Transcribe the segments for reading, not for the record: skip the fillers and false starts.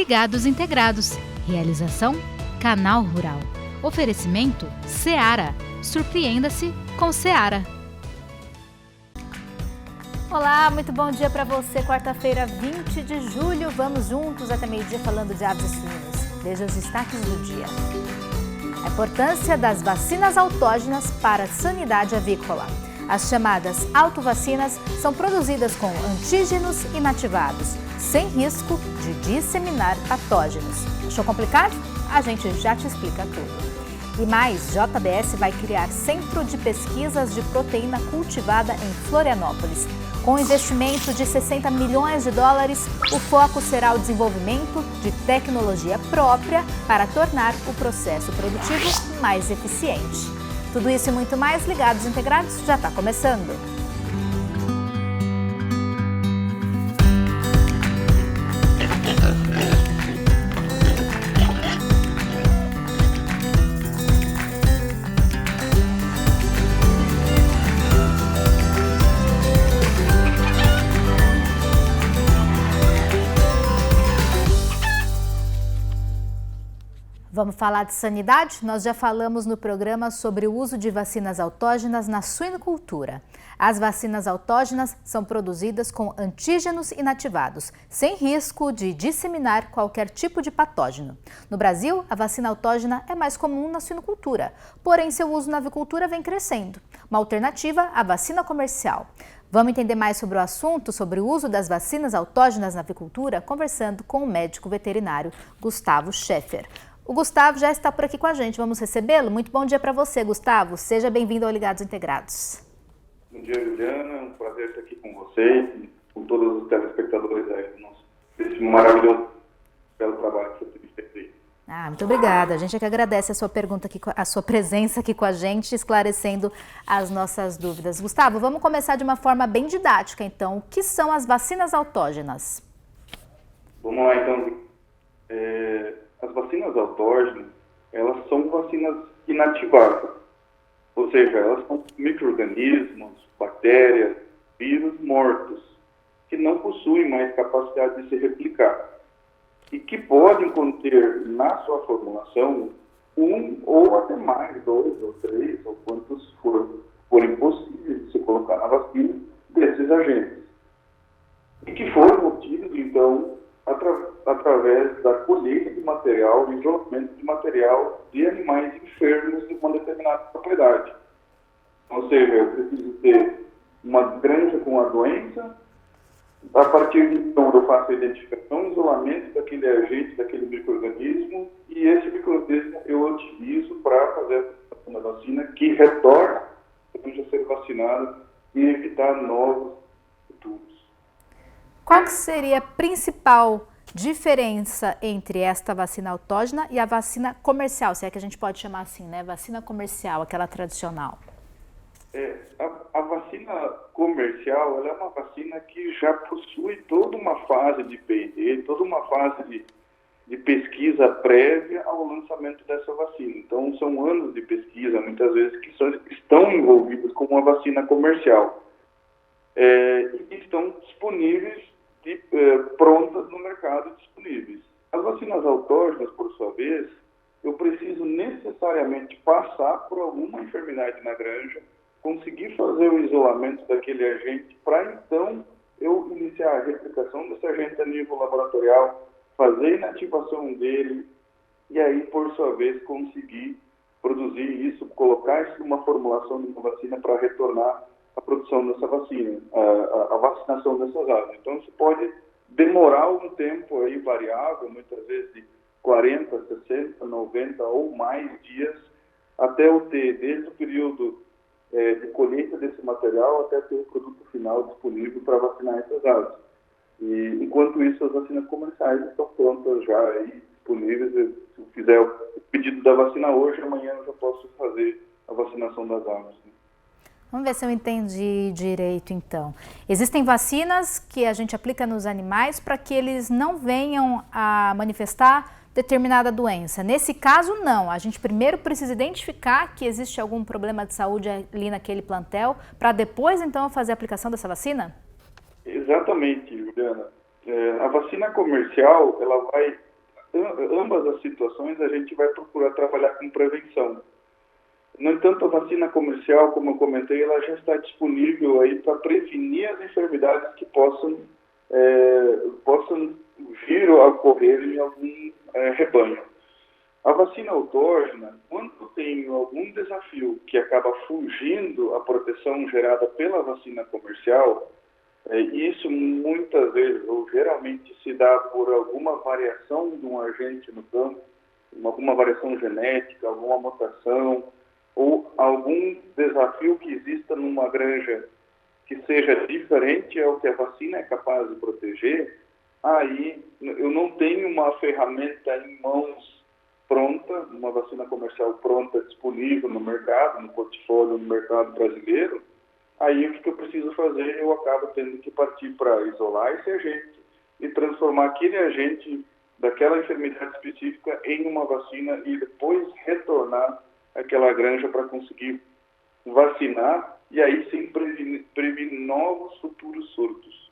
Ligados Integrados. Realização Canal Rural. Oferecimento Seara. Surpreenda-se com Seara. Olá, muito bom dia para você. Quarta-feira, 20 de julho. Vamos juntos até meio-dia falando de aves e suínos. Veja os destaques do dia. A importância das vacinas autógenas para a sanidade avícola. As chamadas autovacinas são produzidas com antígenos inativados, sem risco de disseminar patógenos. Achou complicado? A gente já te explica tudo. E mais, JBS vai criar Centro de Pesquisas de Proteína Cultivada em Florianópolis. Com um investimento de 60 milhões de dólares, o foco será o desenvolvimento de tecnologia própria para tornar o processo produtivo mais eficiente. Tudo isso e muito mais, Ligados Integrados, já está começando. Vamos falar de sanidade? Nós já falamos no programa sobre o uso de vacinas autógenas na suinocultura. As vacinas autógenas são produzidas com antígenos inativados, sem risco de disseminar qualquer tipo de patógeno. No Brasil, a vacina autógena é mais comum na suinocultura, porém seu uso na avicultura vem crescendo. Uma alternativa, a vacina comercial. Vamos entender mais sobre o assunto, sobre o uso das vacinas autógenas na avicultura, conversando com o médico veterinário Gustavo Scheffer. O Gustavo já está por aqui com a gente, vamos recebê-lo? Muito bom dia para você, Gustavo. Seja bem-vindo ao Ligados Integrados. Bom dia, Juliana. É um prazer estar aqui com vocês e com todos os telespectadores aí do nosso esse maravilhoso belo trabalho que você tem feito. Muito obrigada. A gente é que agradece a sua pergunta aqui, a sua presença aqui com a gente, esclarecendo as nossas dúvidas. Gustavo, vamos começar de uma forma bem didática, então. O que são as vacinas autógenas? Vamos lá, então. As vacinas autógenas, elas são vacinas inativadas, ou seja, elas são micro-organismos, bactérias, vírus mortos, que não possuem mais capacidade de se replicar e que podem conter na sua formulação um ou até mais, 2 ou 3, ou quantos forem possíveis de se colocar na vacina desses agentes. E que foram obtidos, então, através da colheita de material, isolamento de material de animais enfermos de uma determinada propriedade. Ou seja, eu preciso ter uma granja com a doença, a partir de então eu faço a identificação, isolamento daquele agente, daquele micro-organismo, e esse micro-organismo eu utilizo para fazer a aplicação da vacina que retorna a granja ser vacinada e evitar novos futuros. Qual que seria a principal diferença entre esta vacina autógena e a vacina comercial, se é que a gente pode chamar assim, né? Vacina comercial, aquela tradicional. A vacina comercial, ela é uma vacina que já possui toda uma fase de P&D, toda uma fase de pesquisa prévia ao lançamento dessa vacina. Então, são anos de pesquisa, muitas vezes, que estão envolvidos com uma vacina comercial. E estão disponíveis, prontas no mercado disponíveis. As vacinas autógenas, por sua vez, eu preciso necessariamente passar por alguma enfermidade na granja, conseguir fazer o isolamento daquele agente para então eu iniciar a replicação desse agente a nível laboratorial, fazer a inativação dele e aí, por sua vez, conseguir produzir isso, colocar isso numa formulação de uma vacina para retornar a produção dessa vacina, a vacinação dessas aves. Então, isso pode demorar um tempo aí variável, muitas vezes de 40, 60, 90 ou mais dias, até eu ter, desde o período de colheita desse material, até ter o produto final disponível para vacinar essas aves. E, enquanto isso, as vacinas comerciais estão prontas já aí, disponíveis. Se eu fizer o pedido da vacina hoje, amanhã eu já posso fazer a vacinação das aves. Vamos ver se eu entendi direito, então. Existem vacinas que a gente aplica nos animais para que eles não venham a manifestar determinada doença. Nesse caso, não. A gente primeiro precisa identificar que existe algum problema de saúde ali naquele plantel, para depois, então, fazer a aplicação dessa vacina? Exatamente, Juliana. A vacina comercial, ela vai ambas as situações a gente vai procurar trabalhar com prevenção. No entanto, a vacina comercial, como eu comentei, ela já está disponível aí para prevenir as enfermidades que possam vir a ocorrer em algum rebanho. A vacina autógena, quando tem algum desafio que acaba fugindo à proteção gerada pela vacina comercial, isso muitas vezes, ou geralmente, se dá por alguma variação de um agente no campo, alguma variação genética, alguma mutação, ou algum desafio que exista numa granja que seja diferente ao que a vacina é capaz de proteger, aí eu não tenho uma ferramenta em mãos pronta, uma vacina comercial pronta, disponível no mercado, no portfólio, no mercado brasileiro. Aí o que eu preciso fazer? Eu acabo tendo que partir para isolar esse agente e transformar aquele agente daquela enfermidade específica em uma vacina e depois retornar àquela granja para conseguir vacinar e aí sim prevenir novos futuros surtos.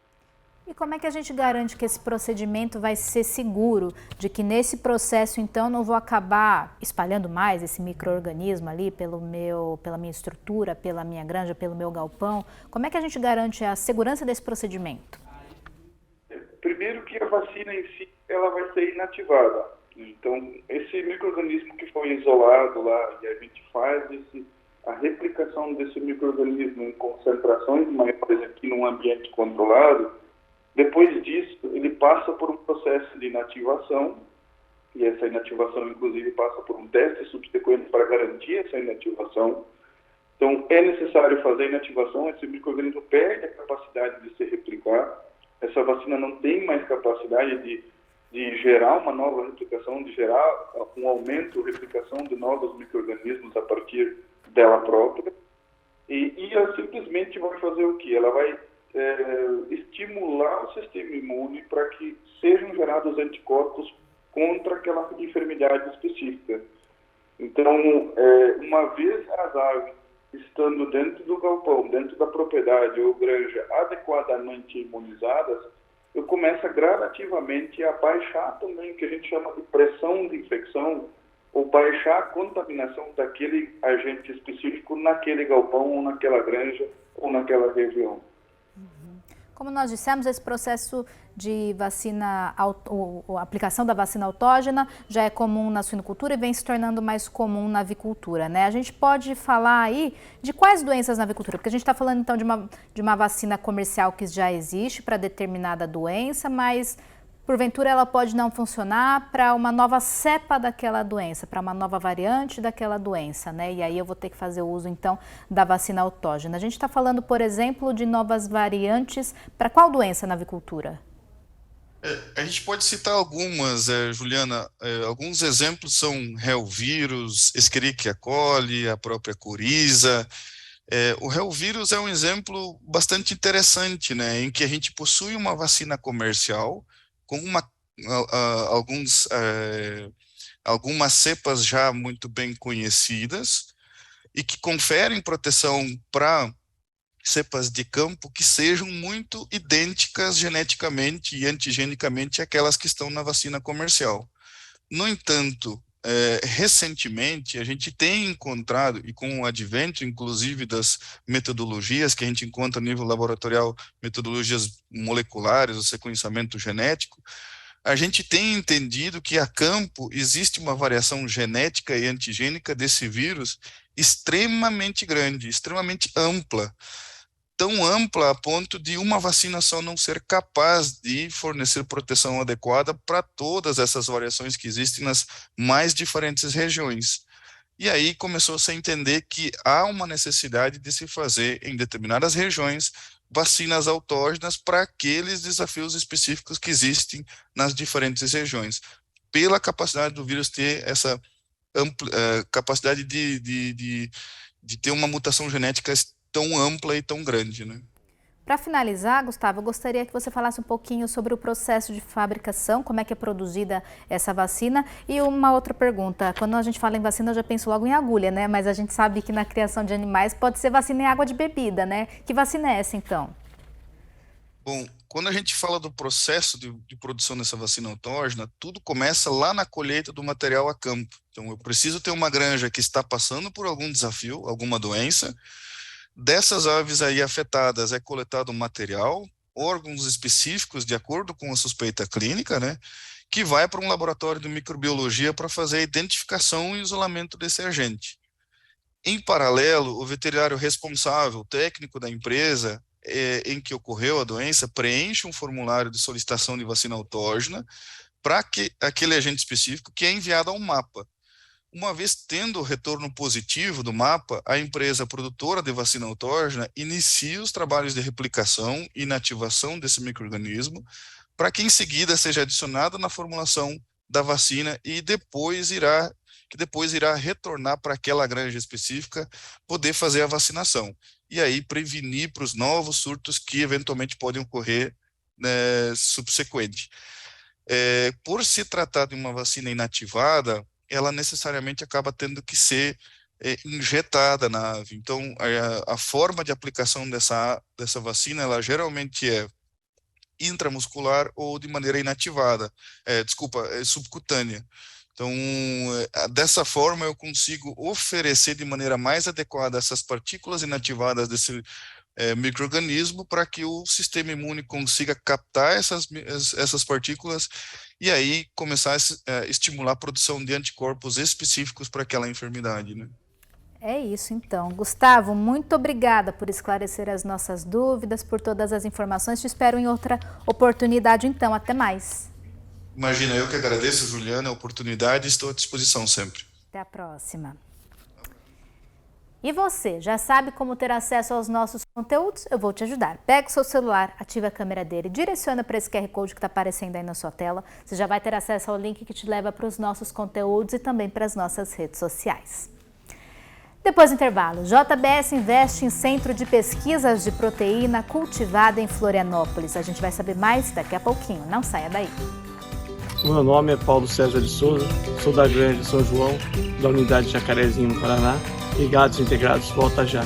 E como é que a gente garante que esse procedimento vai ser seguro, de que nesse processo, então, não vou acabar espalhando mais esse micro-organismo ali pela minha estrutura, pela minha granja, pelo meu galpão? Como é que a gente garante a segurança desse procedimento? Primeiro que a vacina em si, ela vai ser inativada. Então, esse micro-organismo que foi isolado lá, e a gente faz a replicação desse micro-organismo em concentrações maiores aqui num ambiente controlado. Depois disso, ele passa por um processo de inativação, e essa inativação, inclusive, passa por um teste subsequente para garantir essa inativação. Então, é necessário fazer a inativação, esse micro-organismo perde a capacidade de se replicar, essa vacina não tem mais capacidade de gerar uma nova replicação, de gerar um aumento, replicação de novos micro-organismos a partir dela própria, e ela simplesmente vai fazer o quê? Ela vai estimular o sistema imune para que sejam gerados anticorpos contra aquela enfermidade específica. Então, uma vez as aves estando dentro do galpão, dentro da propriedade ou granja adequadamente imunizadas, eu começo gradativamente a baixar também o que a gente chama de pressão de infecção, ou baixar a contaminação daquele agente específico naquele galpão, ou naquela granja, ou naquela região. Como nós dissemos, esse processo de vacina, a aplicação da vacina autógena já é comum na suinocultura e vem se tornando mais comum na avicultura, né? A gente pode falar aí de quais doenças na avicultura? Porque a gente está falando então de uma vacina comercial que já existe para determinada doença, mas porventura ela pode não funcionar para uma nova cepa daquela doença, para uma nova variante daquela doença, né? E aí eu vou ter que fazer uso, então, da vacina autógena. A gente está falando, por exemplo, de novas variantes para qual doença na avicultura? A gente pode citar algumas, Juliana. Alguns exemplos são reovírus, Escherichia coli, a própria coriza. O reovírus é um exemplo bastante interessante, né? Em que a gente possui uma vacina comercial com algumas cepas já muito bem conhecidas e que conferem proteção para cepas de campo que sejam muito idênticas geneticamente e antigenicamente àquelas que estão na vacina comercial. No entanto, recentemente a gente tem encontrado, e com o advento inclusive das metodologias que a gente encontra a nível laboratorial, metodologias moleculares, o sequenciamento genético, a gente tem entendido que a campo existe uma variação genética e antigênica desse vírus extremamente grande, extremamente ampla, tão ampla a ponto de uma vacina só não ser capaz de fornecer proteção adequada para todas essas variações que existem nas mais diferentes regiões. E aí começou-se a entender que há uma necessidade de se fazer, em determinadas regiões, vacinas autógenas para aqueles desafios específicos que existem nas diferentes regiões, pela capacidade do vírus ter essa capacidade de ter uma mutação genética tão ampla e tão grande, né? Para finalizar, Gustavo, eu gostaria que você falasse um pouquinho sobre o processo de fabricação, como é que é produzida essa vacina. E uma outra pergunta, quando a gente fala em vacina, eu já penso logo em agulha, né? Mas a gente sabe que na criação de animais pode ser vacina em água de bebida, né? Que vacina é essa, então? Bom, quando a gente fala do processo de produção dessa vacina autógena, tudo começa lá na colheita do material a campo. Então, eu preciso ter uma granja que está passando por algum desafio, alguma doença. Dessas aves aí afetadas é coletado material, órgãos específicos de acordo com a suspeita clínica, né, que vai para um laboratório de microbiologia para fazer a identificação e isolamento desse agente. Em paralelo, o veterinário responsável, técnico da empresa em que ocorreu a doença, preenche um formulário de solicitação de vacina autógena para aquele agente específico que é enviado ao mapa. Uma vez tendo o retorno positivo do mapa, a empresa produtora de vacina autógena inicia os trabalhos de replicação e inativação desse micro-organismo para que em seguida seja adicionado na formulação da vacina e depois irá retornar para aquela granja específica poder fazer a vacinação. E aí prevenir para os novos surtos que eventualmente podem ocorrer, né, subsequente. Por se tratar de uma vacina inativada, ela necessariamente acaba tendo que ser injetada na ave. Então, a forma de aplicação dessa vacina, ela geralmente é intramuscular ou de maneira inativada, subcutânea. Então, dessa forma, eu consigo oferecer de maneira mais adequada essas partículas inativadas desse micro-organismo para que o sistema imune consiga captar essas partículas e aí começar a estimular a produção de anticorpos específicos para aquela enfermidade, né? É isso, então. Gustavo, muito obrigada por esclarecer as nossas dúvidas, por todas as informações. Te espero em outra oportunidade, então. Até mais. Imagina, eu que agradeço, Juliana, a oportunidade e estou à disposição sempre. Até a próxima. E você, já sabe como ter acesso aos nossos conteúdos? Eu vou te ajudar. Pega o seu celular, ativa a câmera dele, direciona para esse QR Code que está aparecendo aí na sua tela. Você já vai ter acesso ao link que te leva para os nossos conteúdos e também para as nossas redes sociais. Depois do intervalo, JBS investe em centro de pesquisas de proteína cultivada em Florianópolis. A gente vai saber mais daqui a pouquinho. Não saia daí. O meu nome é Paulo César de Souza, sou da Granja de São João, da unidade Jacarezinho, no Paraná. Ligados Integrados, volta já.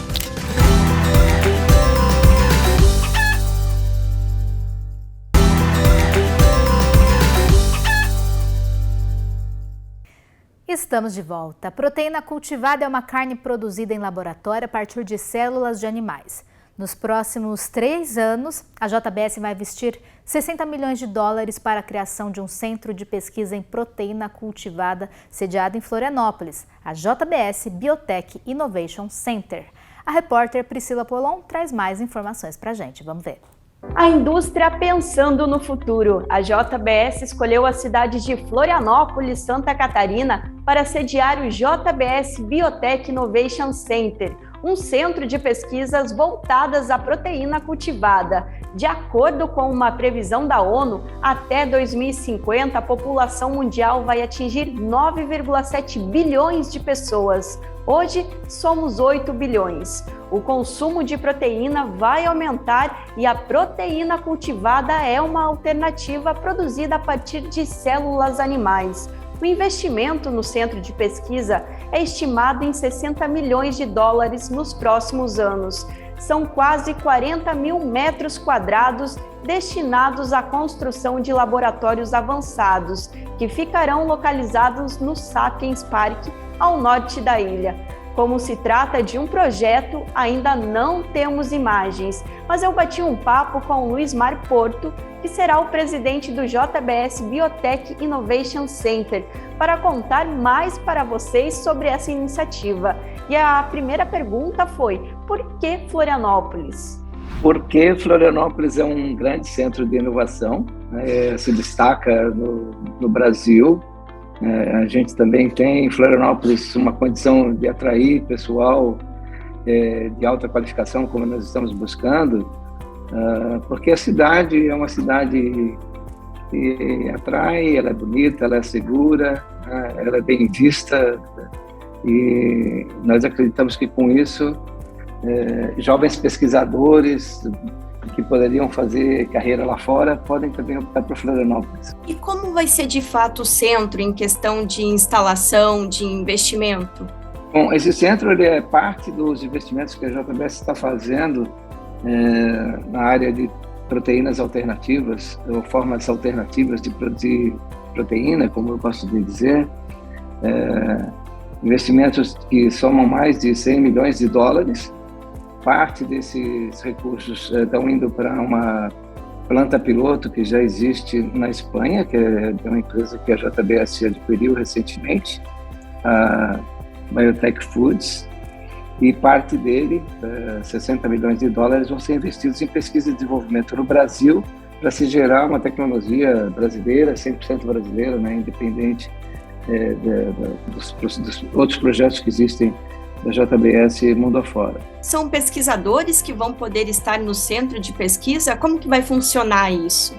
Estamos de volta. A proteína cultivada é uma carne produzida em laboratório a partir de células de animais. Nos próximos 3 anos, a JBS vai investir $60 milhões para a criação de um centro de pesquisa em proteína cultivada sediado em Florianópolis, a JBS Biotech Innovation Center. A repórter Priscila Polon traz mais informações para a gente. Vamos ver. A indústria pensando no futuro. A JBS escolheu a cidade de Florianópolis, Santa Catarina, para sediar o JBS Biotech Innovation Center, um centro de pesquisas voltadas à proteína cultivada. De acordo com uma previsão da ONU, até 2050 a população mundial vai atingir 9,7 bilhões de pessoas. Hoje, somos 8 bilhões. O consumo de proteína vai aumentar e a proteína cultivada é uma alternativa produzida a partir de células animais. O investimento no centro de pesquisa é estimado em $60 milhões nos próximos anos. São quase 40 mil metros quadrados destinados à construção de laboratórios avançados, que ficarão localizados no Sapiens Park, ao norte da ilha. Como se trata de um projeto, ainda não temos imagens, mas eu bati um papo com o Luiz Mar Porto, que será o presidente do JBS Biotech Innovation Center, para contar mais para vocês sobre essa iniciativa. E a primeira pergunta foi: por que Florianópolis? Porque Florianópolis é um grande centro de inovação, se destaca no Brasil. A gente também tem em Florianópolis uma condição de atrair pessoal de alta qualificação, como nós estamos buscando, porque a cidade é uma cidade que atrai, ela é bonita, ela é segura, ela é bem vista, e nós acreditamos que com isso jovens pesquisadores que poderiam fazer carreira lá fora podem também optar por Florianópolis. E como vai ser de fato o centro em questão de instalação, de investimento? Bom, esse centro ele é parte dos investimentos que a JBS está fazendo na área de proteínas alternativas, ou formas alternativas de produzir proteína, como eu gosto de dizer, investimentos que somam mais de 100 milhões de dólares. Parte desses recursos estão indo para uma planta piloto que já existe na Espanha, que é uma empresa que a JBS adquiriu recentemente, a Biotech Foods, e parte dele, 60 milhões de dólares, vão ser investidos em pesquisa e desenvolvimento no Brasil, para se gerar uma tecnologia brasileira, 100% brasileira, né, independente dos outros projetos que existem da JBS mundo afora. São pesquisadores que vão poder estar no centro de pesquisa? Como que vai funcionar isso?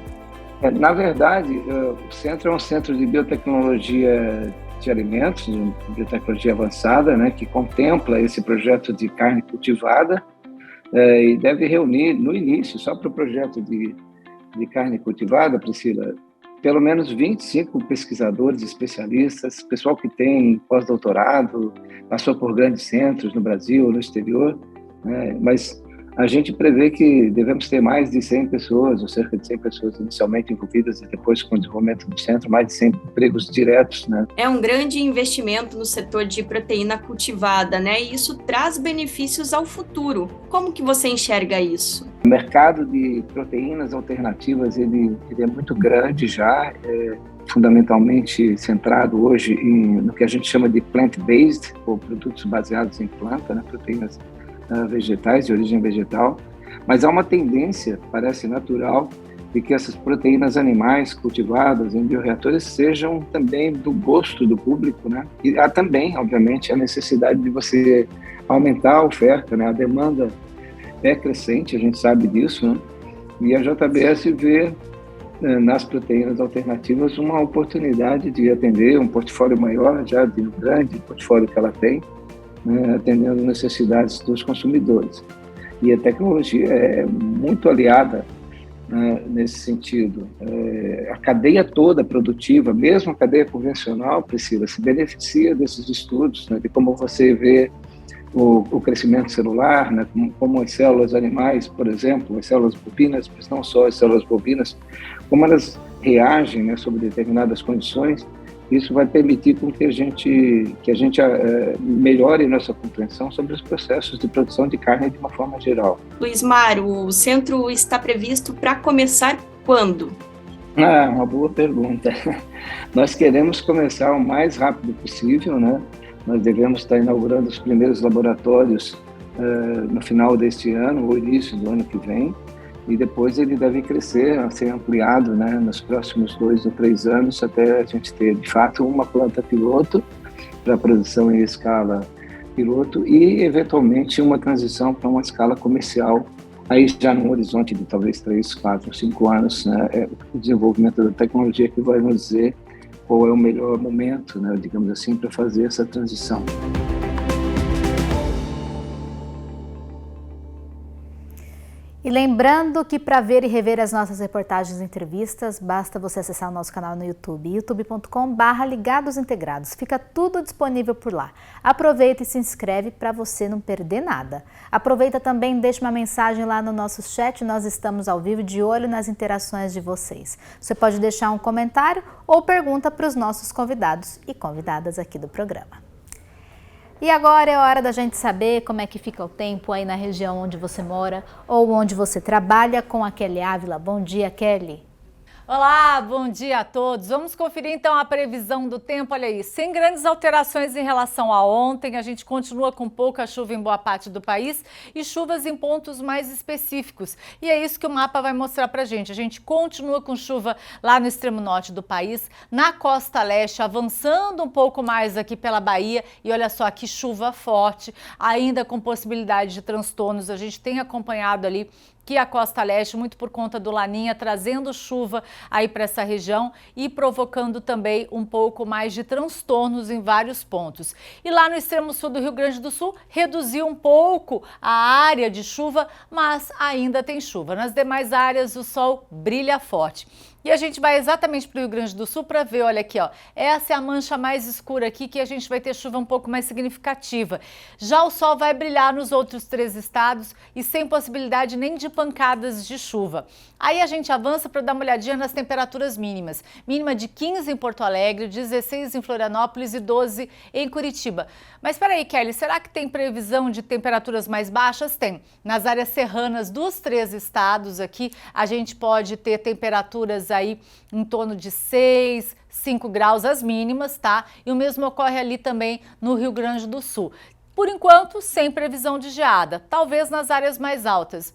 Na verdade, o centro é um centro de biotecnologia de alimentos, de biotecnologia avançada, né, que contempla esse projeto de carne cultivada e deve reunir, no início, só para o projeto de carne cultivada, Priscila, pelo menos 25 pesquisadores, especialistas, pessoal que tem pós-doutorado, passou por grandes centros no Brasil, no exterior, né? Mas a gente prevê que devemos ter mais de 100 pessoas, ou cerca de 100 pessoas inicialmente envolvidas e depois com o desenvolvimento do centro, mais de 100 empregos diretos, né? É um grande investimento no setor de proteína cultivada, né? E isso traz benefícios ao futuro. Como que você enxerga isso? O mercado de proteínas alternativas, ele é muito grande já, fundamentalmente centrado hoje no que a gente chama de plant-based, ou produtos baseados em planta, né? Proteínas vegetais, de origem vegetal, mas há uma tendência, parece natural, de que essas proteínas animais cultivadas em bioreatores sejam também do gosto do público, né? E há também, obviamente, a necessidade de você aumentar a oferta, né? A demanda é crescente, a gente sabe disso, né? E a JBS vê nas proteínas alternativas uma oportunidade de atender um portfólio maior, já de um grande portfólio que ela tem, né, atendendo necessidades dos consumidores. E a tecnologia é muito aliada, né, nesse sentido. A cadeia toda produtiva, mesmo a cadeia convencional, Priscila, se beneficia desses estudos, né, de como você vê o crescimento celular, né, como as células animais, por exemplo, as células bovinas, mas não só as células bovinas, como elas reagem, né, sob determinadas condições. Isso vai permitir com que a gente melhore nossa compreensão sobre os processos de produção de carne de uma forma geral. Luiz Mário, o centro está previsto para começar quando? Uma boa pergunta. Nós queremos começar o mais rápido possível, né? Nós devemos estar inaugurando os primeiros laboratórios no final deste ano ou início do ano que vem. E depois ele deve crescer, ser ampliado, né, nos próximos 2 ou 3 anos, até a gente ter, de fato, uma planta piloto para produção em escala piloto e, eventualmente, uma transição para uma escala comercial, aí já num horizonte de talvez 3, 4, 5 anos, né, o desenvolvimento da tecnologia que vai nos dizer qual é o melhor momento, né, digamos assim, para fazer essa transição. E lembrando que para ver e rever as nossas reportagens e entrevistas, basta você acessar o nosso canal no YouTube, youtube.com/ligadosintegrados. Fica tudo disponível por lá. Aproveita e se inscreve para você não perder nada. Aproveita também e deixa uma mensagem lá no nosso chat, nós estamos ao vivo de olho nas interações de vocês. Você pode deixar um comentário ou pergunta para os nossos convidados e convidadas aqui do programa. E agora é hora da gente saber como é que fica o tempo aí na região onde você mora ou onde você trabalha com a Kelly Ávila. Bom dia, Kelly. Olá, bom dia a todos. Vamos conferir então a previsão do tempo. Olha aí, sem grandes alterações em relação a ontem, a gente continua com pouca chuva em boa parte do país e chuvas em pontos mais específicos. E é isso que o mapa vai mostrar pra gente. A gente continua com chuva lá no extremo norte do país, na costa leste, avançando um pouco mais aqui pela Bahia. E olha só, que chuva forte, ainda com possibilidade de transtornos. A gente tem acompanhado ali que a costa leste, muito por conta do Laninha, trazendo chuva aí para essa região e provocando também um pouco mais de transtornos em vários pontos. E lá no extremo sul do Rio Grande do Sul, reduziu um pouco a área de chuva, mas ainda tem chuva. Nas demais áreas, o sol brilha forte. E a gente vai exatamente para o Rio Grande do Sul para ver, olha aqui, ó, essa é a mancha mais escura aqui que a gente vai ter chuva um pouco mais significativa. Já o sol vai brilhar nos outros 3 estados e sem possibilidade nem de pancadas de chuva. Aí a gente avança para dar uma olhadinha nas temperaturas mínimas. Mínima de 15 em Porto Alegre, 16 em Florianópolis e 12 em Curitiba. Mas espera aí, Kelly, será que tem previsão de temperaturas mais baixas? Tem. Nas áreas serranas dos 3 estados aqui, a gente pode ter temperaturas aí em torno de 6, 5 graus as mínimas, tá? E o mesmo ocorre ali também no Rio Grande do Sul. Por enquanto, sem previsão de geada, talvez nas áreas mais altas.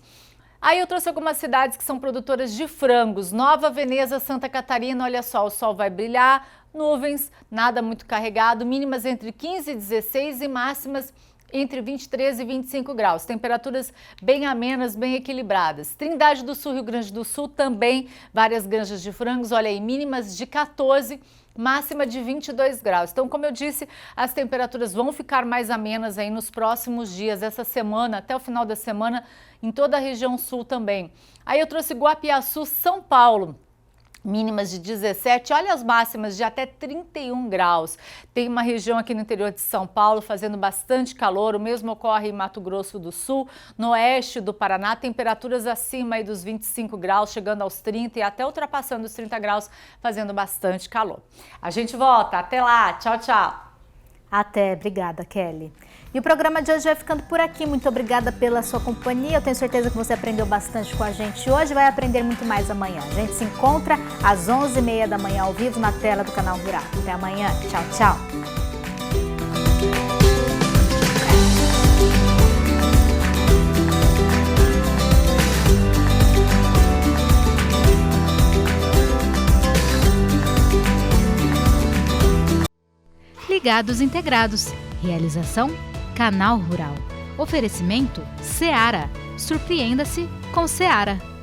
Aí eu trouxe algumas cidades que são produtoras de frangos. Nova Veneza, Santa Catarina, olha só, o sol vai brilhar, nuvens, nada muito carregado, mínimas entre 15 e 16 e máximas entre 23 e 25 graus. Temperaturas bem amenas, bem equilibradas. Trindade do Sul, Rio Grande do Sul, também várias granjas de frangos, olha aí, mínimas de 14, máxima de 22 graus. Então, como eu disse, as temperaturas vão ficar mais amenas aí nos próximos dias, essa semana, até o final da semana, em toda a região sul também. Aí eu trouxe Guapiaçu, São Paulo. Mínimas de 17, olha as máximas de até 31 graus. Tem uma região aqui no interior de São Paulo fazendo bastante calor, o mesmo ocorre em Mato Grosso do Sul, no oeste do Paraná, temperaturas acima aí dos 25 graus, chegando aos 30 e até ultrapassando os 30 graus, fazendo bastante calor. A gente volta, até lá, tchau, tchau. Até, obrigada, Kelly. E o programa de hoje vai ficando por aqui. Muito obrigada pela sua companhia. Eu tenho certeza que você aprendeu bastante com a gente hoje. Vai aprender muito mais amanhã. A gente se encontra às 11h30 da manhã ao vivo na tela do Canal Rural. Até amanhã. Tchau, tchau. Ligados Integrados. Realização Canal Rural. Oferecimento Seara. Surpreenda-se com Seara.